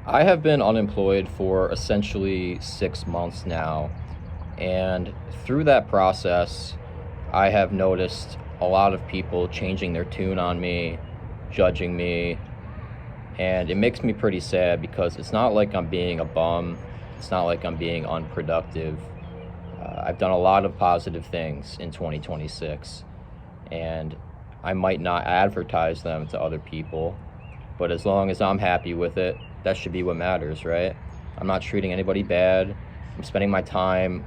I have been unemployed for essentially 6 months now. And through that process, I have noticed a lot of people changing their tune on me, judging me. And it makes me pretty sad because it's not like I'm being a bum. It's not like I'm being unproductive. I've done a lot of positive things in 2026. And I might not advertise them to other people, but as long as I'm happy with it, that should be what matters, right? I'm not treating anybody bad. I'm spending my time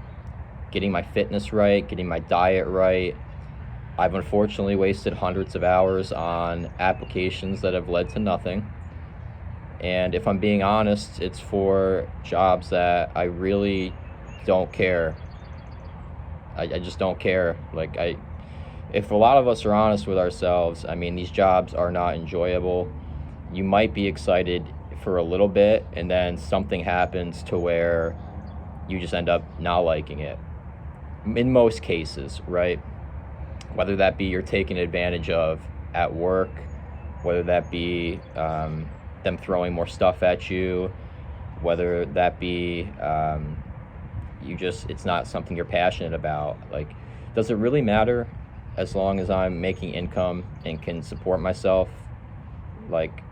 getting my fitness right, getting my diet right. I've unfortunately wasted hundreds of hours on applications that have led to nothing. And if I'm being honest, it's for jobs that I really don't care. I just don't care. If a lot of us are honest with ourselves, I mean, these jobs are not enjoyable. You might be excited for a little bit, and then something happens to where you just end up not liking it. In most cases, right? Whether that be you're taken advantage of at work, whether that be them throwing more stuff at you, whether that be it's not something you're passionate about. Like, does it really matter as long as I'm making income and can support myself? Like,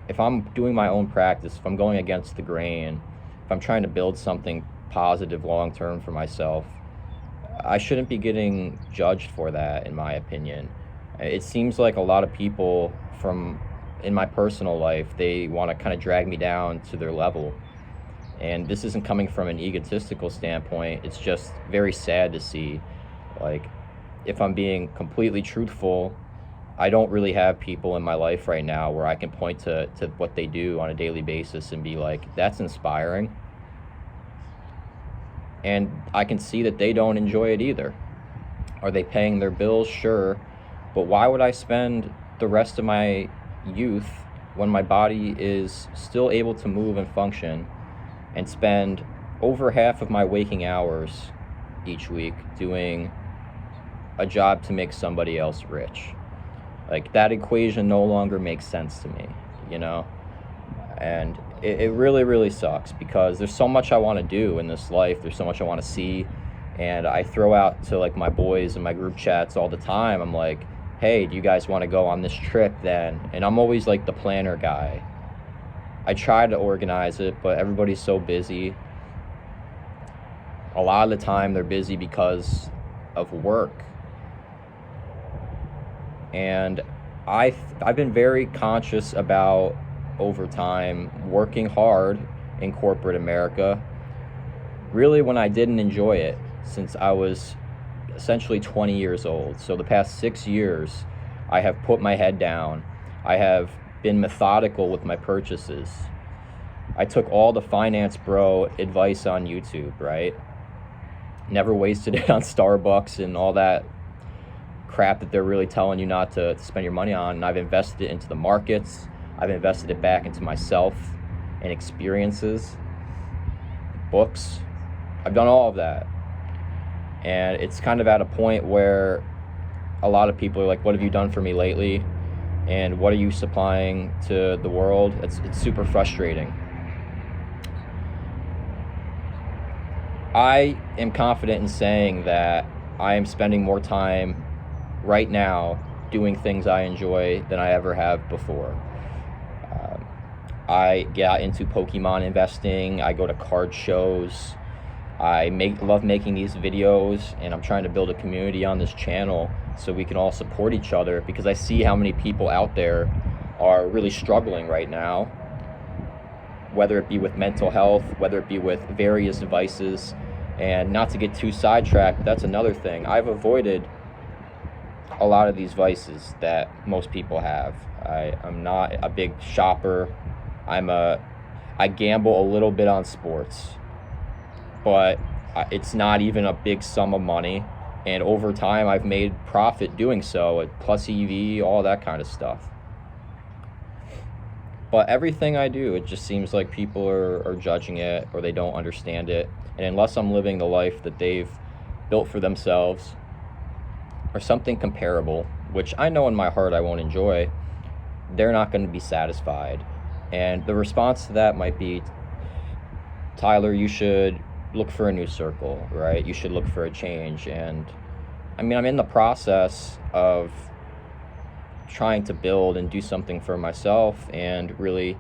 if I'm doing my own practice, if I'm going against the grain, if I'm trying to build something positive long term for myself, I shouldn't be getting judged for that, in my opinion. It seems like a lot of people from in my personal life, they want to kind of drag me down to their level. And this isn't coming from an egotistical standpoint. It's just very sad to see. Like, if I'm being completely truthful, I don't really have people in my life right now where I can point to what they do on a daily basis and be like, that's inspiring. And I can see that they don't enjoy it either. Are they paying their bills? Sure. But why would I spend the rest of my youth, when my body is still able to move and function, and spend over half of my waking hours each week doing a job to make somebody else rich? Like, that equation no longer makes sense to me, you know? And it really, really sucks because there's so much I want to do in this life. There's so much I want to see. And I throw out to like my boys and my group chats all the time. I'm like, hey, do you guys want to go on this trip then? And I'm always like the planner guy. I try to organize it, but everybody's so busy. A lot of the time they're busy because of work. And I've been very conscious about, over time, working hard in corporate America, really when I didn't enjoy it, since I was essentially 20 years old. So the past 6 years, I have put my head down. I have been methodical with my purchases. I took all the finance bro advice on YouTube, right? Never wasted it on Starbucks and all that crap that they're really telling you not to spend your money on. And I've invested it into the markets. I've invested it back into myself and experiences, books. I've done all of that. And it's kind of at a point where a lot of people are like, what have you done for me lately? And what are you supplying to the world? It's super frustrating. I am confident in saying that I am spending more time right now doing things I enjoy than I ever have before. I got into Pokemon investing. I go to card shows. I love making these videos, and I'm trying to build a community on this channel so we can all support each other, because I see how many people out there are really struggling right now, whether it be with mental health, whether it be with various vices. And not to get too sidetracked, that's another thing. I've avoided a lot of these vices that most people have. I'm not a big shopper. I gamble a little bit on sports, but it's not even a big sum of money. And over time, I've made profit doing so at Plus EV, all that kind of stuff. But everything I do, it just seems like people are judging it, or they don't understand it. And unless I'm living the life that they've built for themselves, or something comparable, which I know in my heart I won't enjoy, they're not going to be satisfied. And the response to that might be, Tyler, you should look for a new circle, right? You should look for a change. And I mean, I'm in the process of trying to build and do something for myself and really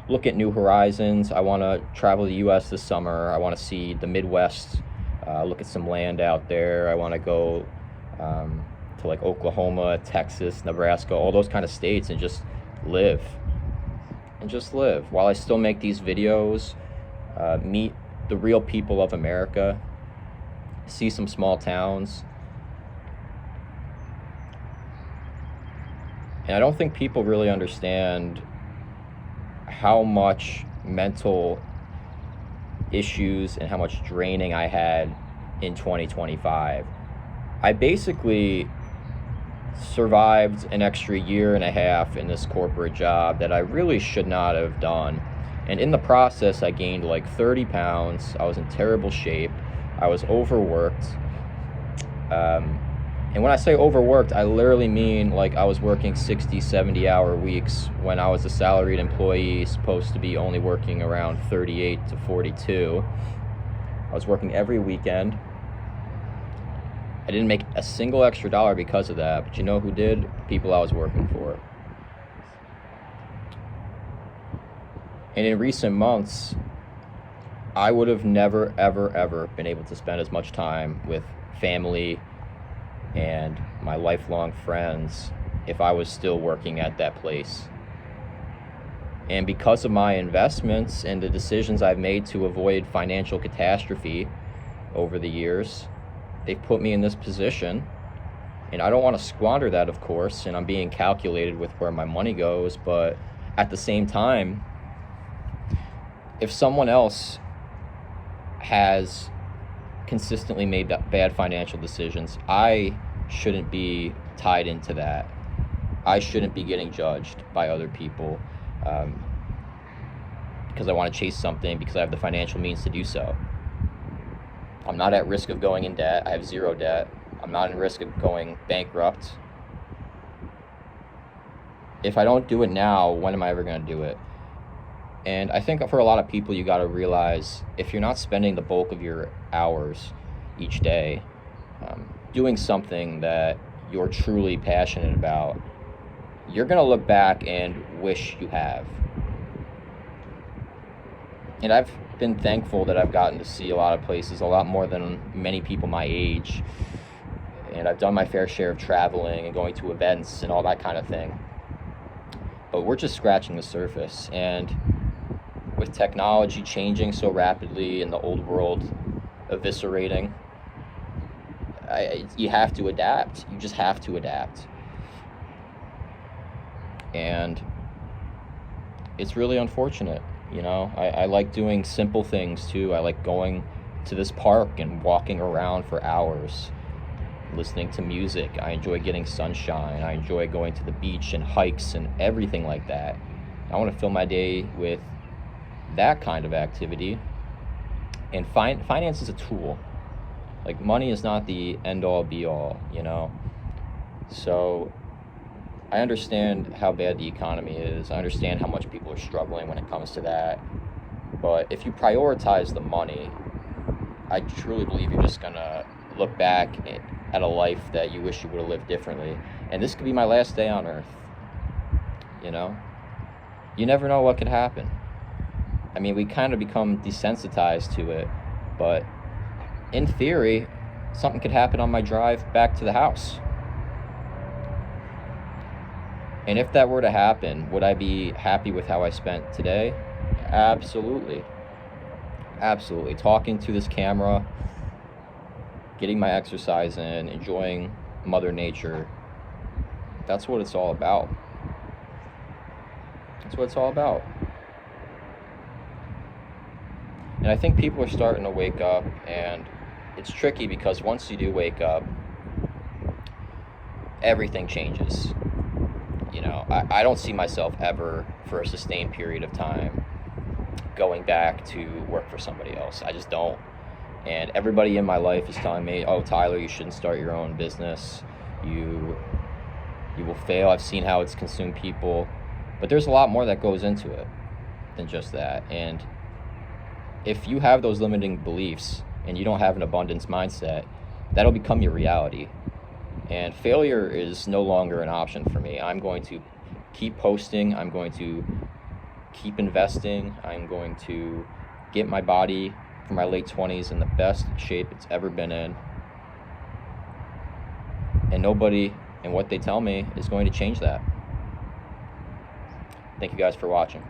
look at new horizons. I want to travel the US this summer. I want to see the Midwest, look at some land out there. I want to go to like Oklahoma, Texas, Nebraska, all those kind of states, and just live. And just live while I still make these videos, meet the real people of America, see some small towns. And I don't think people really understand how much mental issues and how much draining I had in 2025. I basically survived an extra year and a half in this corporate job that I really should not have done. And in the process, I gained like 30 pounds. I was in terrible shape. I was overworked. And when I say overworked, I literally mean like I was working 60, 70-hour weeks when I was a salaried employee, supposed to be only working around 38 to 42. I was working every weekend. I didn't make a single extra dollar because of that, but you know who did? People I was working for. And in recent months, I would have never, ever, ever been able to spend as much time with family and my lifelong friends if I was still working at that place. And because of my investments and the decisions I've made to avoid financial catastrophe over the years, they've put me in this position. And I don't want to squander that, of course, and I'm being calculated with where my money goes, but at the same time, if someone else has consistently made bad financial decisions, I shouldn't be tied into that. I shouldn't be getting judged by other people because I want to chase something, because I have the financial means to do so. I'm not at risk of going in debt. I have zero debt. I'm not in risk of going bankrupt. If I don't do it now, when am I ever going to do it? And I think for a lot of people, you got to realize, if you're not spending the bulk of your hours each day doing something that you're truly passionate about, you're going to look back and wish you have. And I've been thankful that I've gotten to see a lot of places, a lot more than many people my age. And I've done my fair share of traveling and going to events and all that kind of thing. But we're just scratching the surface. And with technology changing so rapidly and the old world eviscerating, you have to adapt. You just have to adapt. And it's really unfortunate, you know. I like doing simple things too. I like going to this park and walking around for hours, listening to music. I enjoy getting sunshine. I enjoy going to the beach and hikes and everything like that. I want to fill my day with that kind of activity. And finance is a tool. Like, money is not the end-all be-all, you know. So I understand how bad the economy is. I understand how much people are struggling when it comes to that. But if you prioritize the money, I truly believe you're just gonna look back at a life that you wish you would have lived differently. And this could be my last day on earth, you know. You never know what could happen. I mean, we kind of become desensitized to it, but in theory, something could happen on my drive back to the house. And if that were to happen, would I be happy with how I spent today? Absolutely. Absolutely. Talking to this camera, getting my exercise in, enjoying Mother Nature, that's what it's all about. That's what it's all about. And I think people are starting to wake up, and it's tricky because once you do wake up, everything changes. You know, I don't see myself ever, for a sustained period of time, going back to work for somebody else. I just don't. And everybody in my life is telling me, oh, Tyler, you shouldn't start your own business. You will fail. I've seen how it's consumed people. But there's a lot more that goes into it. than just that. And if you have those limiting beliefs and you don't have an abundance mindset, that'll become your reality. And failure is no longer an option for me. I'm going to keep posting. I'm going to keep investing. I'm going to get my body for my late 20s in the best shape it's ever been in. And nobody and what they tell me is going to change that. Thank you guys for watching.